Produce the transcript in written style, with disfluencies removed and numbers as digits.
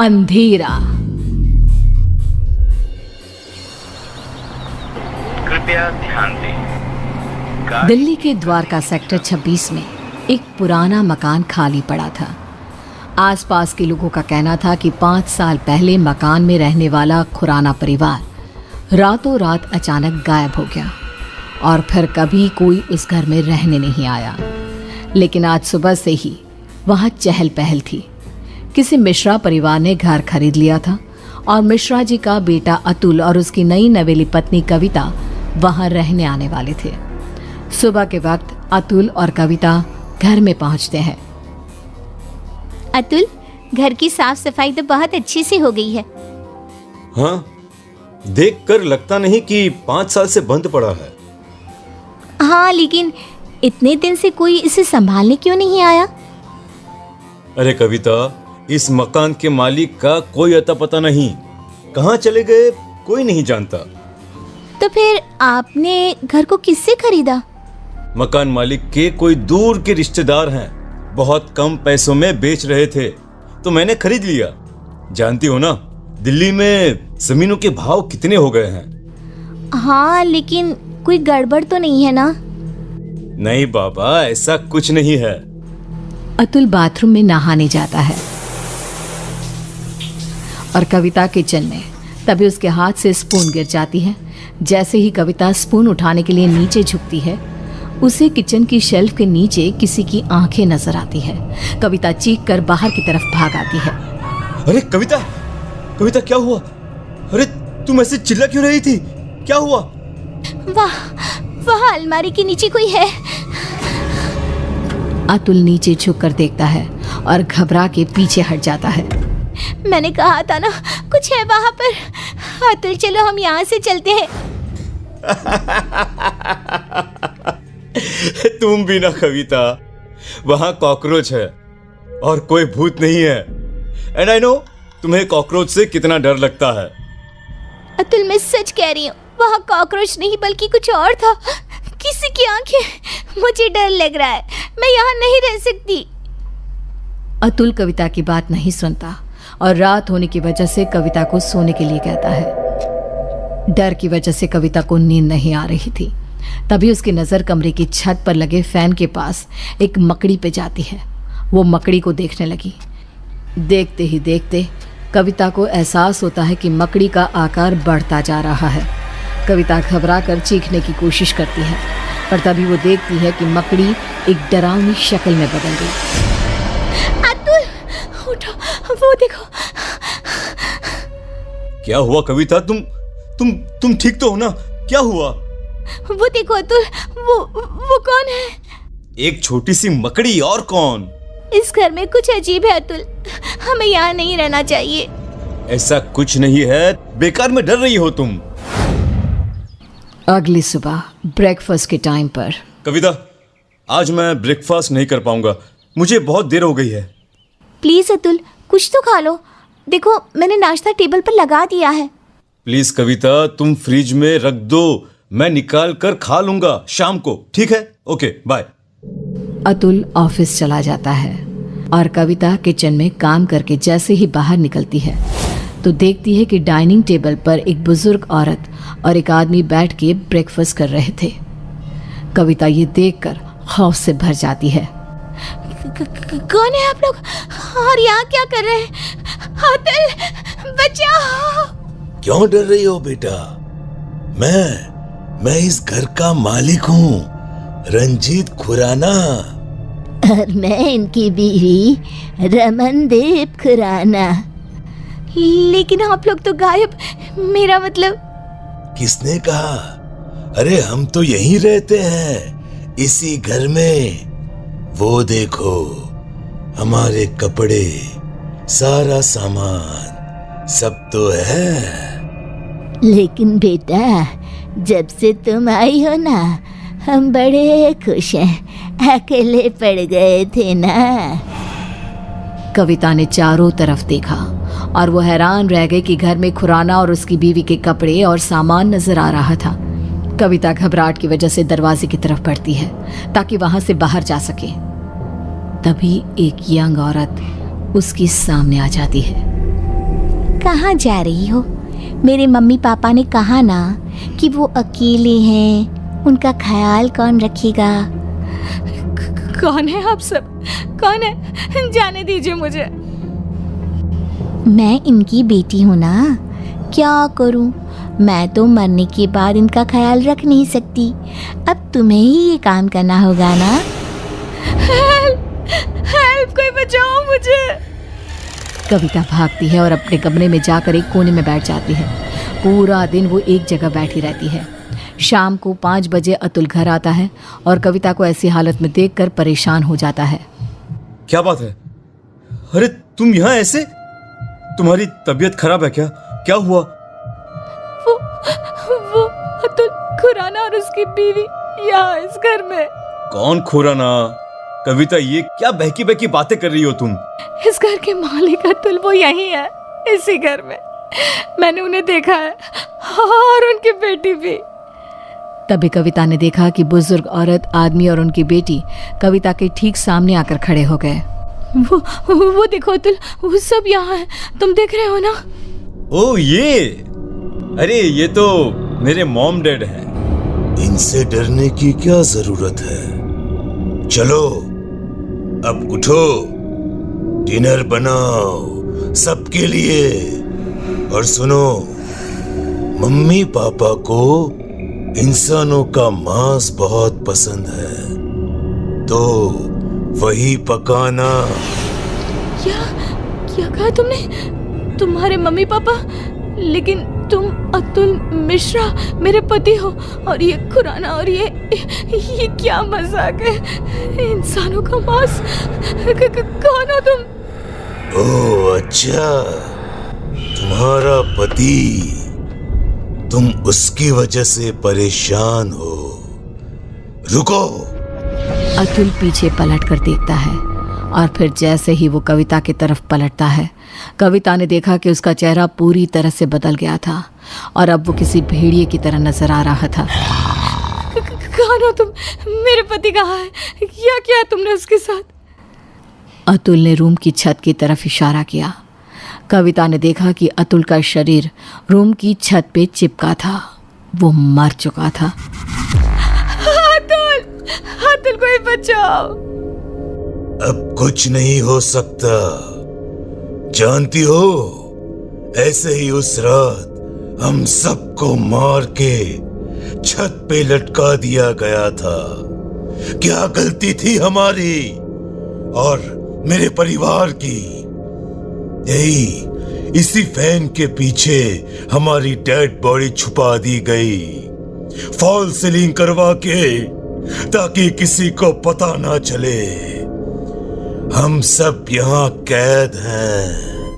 अंधेरा। कृपया ध्यान दें। दिल्ली के द्वारका सेक्टर 26 में एक पुराना मकान खाली पड़ा था। आसपास के लोगों का कहना था कि 5 साल पहले मकान में रहने वाला खुराना परिवार रातों रात अचानक गायब हो गया और फिर कभी कोई उस घर में रहने नहीं आया। लेकिन आज सुबह से ही वहाँ चहल पहल थी। किसी मिश्रा परिवार ने घर खरीद लिया था और मिश्रा जी का बेटा अतुल और उसकी नई नवेली पत्नी कविता वहाँ रहने आने वाले थे। सुबह के वक्त अतुल और कविता घर में पहुँचते हैं। अतुल, घर की साफ सफाई तो बहुत अच्छी से हो गई है। हाँ, देखकर लगता नहीं कि 5 साल से बंद पड़ा है। हाँ, लेकिन इतने दिन से कोई इसे संभालने क्यों नहीं आया? अरे कविता, इस मकान के मालिक का कोई अता पता नहीं, कहाँ चले गए कोई नहीं जानता। तो फिर आपने घर को किससे खरीदा? मकान मालिक के कोई दूर के रिश्तेदार हैं, बहुत कम पैसों में बेच रहे थे तो मैंने खरीद लिया। जानती हो ना, दिल्ली में जमीनों के भाव कितने हो गए हैं। हाँ, लेकिन कोई गड़बड़ तो नहीं है ना? नहीं बाबा, ऐसा कुछ नहीं है। अतुल बाथरूम में नहाने जाता है और कविता किचन में। तभी उसके हाथ से स्पून गिर जाती है। जैसे ही कविता स्पून उठाने के लिए नीचे झुकती है, उसे किचन की शेल्फ के नीचे किसी की आंखें नजर आती है। कविता चीख कर बाहर की तरफ भाग आती है। अरे कविता, कविता क्या हुआ? अरे तुम ऐसे चिल्ला क्यों रही थी? क्या हुआ? वहाँ अलमारी के नीचे कोई है। अतुल नीचे झुककर देखता है और घबरा के पीछे हट जाता है। मैंने कहा था ना, कुछ है वहाँ पर। अतुल, चलो हम यहाँ से चलते हैं। तुम भी ना कविता, वहां कॉकरोच है और कोई भूत नहीं है। एंड आई नो तुम्हें कॉकरोच से कितना डर लगता है। अतुल, मैं सच कह रही हूँ, वहाँ कॉकरोच नहीं बल्कि कुछ और था। किसी की आंखें। मुझे डर लग रहा है, मैं यहाँ नहीं रह सकती। अतुल कविता की बात नहीं सुनता और रात होने की वजह से कविता को सोने के लिए कहता है। डर की वजह से कविता को नींद नहीं आ रही थी। तभी उसकी नज़र कमरे की छत पर लगे फैन के पास एक मकड़ी पे जाती है। वो मकड़ी को देखने लगी। देखते ही देखते कविता को एहसास होता है कि मकड़ी का आकार बढ़ता जा रहा है। कविता घबरा कर चीखने की कोशिश करती है, पर तभी वो देखती है कि मकड़ी एक डरावनी शक्ल में बदल गई। अतुल, उठो, वो देखो। क्या हुआ कविता? तुम ठीक तो हो ना? क्या हुआ? वो देखो अतुल, वो कौन है? एक छोटी सी मकड़ी, और कौन? इस घर में कुछ अजीब है अतुल, हमें यहाँ नहीं रहना चाहिए। ऐसा कुछ नहीं है, बेकार में डर रही हो तुम। अगली सुबह ब्रेकफास्ट के टाइम पर। कविता, आज मैं ब्रेकफास्ट नहीं कर पाऊंगा, मुझे बहुत देर हो गई है। प्लीज अतुल, कुछ तो खा लो। देखो, मैंने नाश्ता टेबल पर लगा दिया है। प्लीज कविता, तुम फ्रिज में रख दो, मैं निकाल कर खा लूंगा शाम को, ठीक है? Okay, bye. अतुल ऑफिस चला जाता है और कविता किचन में काम करके जैसे ही बाहर निकलती है तो देखती है कि डाइनिंग टेबल पर एक बुजुर्ग औरत और एक आदमी बैठ के ब्रेकफास्ट कर रहे थे। कविता ये देखकर खौफ से भर जाती है। कौन है आप लोग और यहाँ क्या कर रहे हैं? अतुल, बचाओ। क्यों डर रही हो बेटा? मैं इस घर का मालिक हूँ, रंजीत खुराना। और मैं इनकी बीवी रमनदीप खुराना। लेकिन आप लोग तो गायब। मेरा मतलब। किसने कहा? अरे हम तो यहीं रहते हैं, इसी घर में। वो देखो, हमारे कपड़े, सारा सामान सब तो है। लेकिन बेटा, जब से तुम आई हो ना, हम बड़े खुश हैं। अकेले पड़ गए थे ना। कविता ने चारों तरफ देखा और वो हैरान रह गई कि घर में खुराना और उसकी बीवी के कपड़े और सामान नजर आ रहा था। कविता घबराहट की वजह से दरवाजे की तरफ बढ़ती है ताकि वहां से बाहर जा सके। तभी एक यंग औरत उसके सामने आ जाती है। कहाँ जा रही हो? मेरे मम्मी पापा ने कहा ना कि वो अकेले हैं, उनका ख्याल कौन रखेगा? कौन है आप सब? कौन है? जाने दीजिए मुझे। मैं इनकी बेटी हूँ ना, क्या करूँ? मैं तो मरने के बाद इनका ख्याल रख नहीं सकती। अब तुम्हें ही ये काम करना होगा ना। हेल्प, कोई बचाओ मुझे। कविता भागती है और अपने कमरे में जाकर एक कोने में बैठ जाती है। पूरा दिन वो एक जगह बैठी रहती है। शाम को 5 बजे अतुल घर आता है और कविता को ऐसी हालत में देखकर परेशान हो जाता है। क्या बात है? अरे तुम यहाँ ऐसे? तुम्हारी तबीयत खराब है क्या? क्या हुआ? वो अतुल खुराना और उसकी बीवी यहाँ इस घर में। कौन खुराना? कविता, ये क्या बहकी बहकी बातें कर रही हो तुम? इस घर के मालिक अतुल वो यही है, इसी घर में। मैंने उन्हें देखा है और उनकी बेटी भी। तभी कविता ने देखा कि बुजुर्ग औरत, आदमी और उनकी बेटी कविता के ठीक सामने आकर खड़े हो गए। वो देखो अतुल, वो सब यहाँ है, तुम देख रहे हो ना? ओ ये, अरे ये तो मेरे मॉम डैड हैं। इनसे डरने की क्या जरूरत है? चलो अब उठो, डिनर बनाओ सबके लिए। और सुनो, मम्मी पापा को इंसानों का मांस बहुत पसंद है, तो वही पकाना। क्या कहा तुमने? तुम्हारे मम्मी पापा? लेकिन तुम अतुल मिश्रा मेरे पति हो, और ये खुराना, और ये क्या मजाक है? इंसानों का मांस? कौन हो तुम? ओह अच्छा, तुम्हारा पति। तुम उसकी वजह से परेशान हो। रुको। अतुल पीछे पलट कर देखता है और फिर जैसे ही वो कविता की तरफ पलटता है, कविता ने देखा कि उसका चेहरा पूरी तरह से बदल गया था और अब वो किसी भेड़िए की तरह नजर आ रहा था। कौन हो तुम? मेरे पति कहाँ है? क्या किया तुमने उसके साथ? अतुल ने रूम की छत की तरफ इशारा किया। कविता ने देखा कि अतुल का शरीर रूम की छत पे चिपका था। वो मर चुका था। अतुल कोई बचाओ। अब कुछ नहीं हो सकता। जानती हो, ऐसे ही उस रात हम सबको मार के छत पे लटका दिया गया था। क्या गलती थी हमारी और मेरे परिवार की? यही इसी फैन के पीछे हमारी डेड बॉडी छुपा दी गई, फॉल सीलिंग करवा के, ताकि किसी को पता ना चले। हम सब यहाँ कैद हैं।